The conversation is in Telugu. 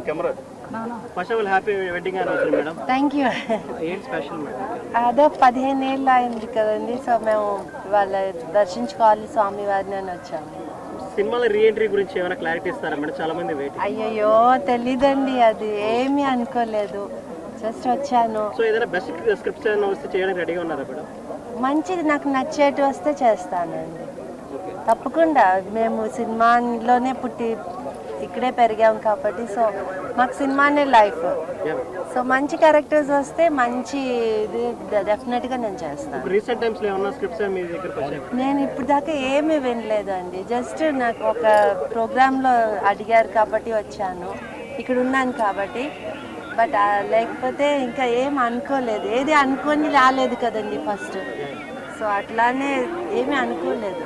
Camera first of all happy wedding anniversary madam. Thank you. ఏంటి స్పెషల్ మేడం? అదే 15 ఏళ్ళు అయింది కదండి, సో మేము వాళ్ళ దర్శించుకోవాలి స్వామివారిని అని వచ్చాము. సినిమాలో రీ ఎంట్రీ గురించి ఏమైనా క్లారిటీ ఇస్తారా మేడం? చాలా మంది వెయిట్. అయ్యయ్యో తెలీదండి, అది ఏమీ అనుకోలేదు, జస్ట్ వచ్చాను. సో ఏదైనా బెస్ట్ స్క్రిప్ట్స్ ఏమైనా వస్తే చేయడానికి రెడీగా ఉన్నారా మేడం? మంచిది, నాకు నచ్చేటి వస్తే చేస్తానండి తప్పకుండా. మేము సినిమాలోనే పుట్టి ఇక్కడే పెరిగాం కాబట్టి, సో మాకు సినిమానే లైఫ్. సో మంచి క్యారెక్టర్స్ వస్తే మంచి ఇది డెఫినెట్గా నేను చేస్తాను. రీసెంట్ టైమ్స్లో ఏమన్నా స్క్రిప్ట్స్ మీ దగ్గరకు వచ్చాయి? నేను ఇప్పుడు దాకా ఏమీ వినలేదండి, జస్ట్ నాకు ఒక ప్రోగ్రాంలో అడిగారు కాబట్టి వచ్చాను, ఇక్కడ ఉన్నాను కాబట్టి. బట్ లేకపోతే ఇంకా ఏం అనుకోలేదు, ఏది అనుకొని రాలేదు కదండి ఫస్ట్, సో అట్లానే ఏమీ అనుకోలేదు.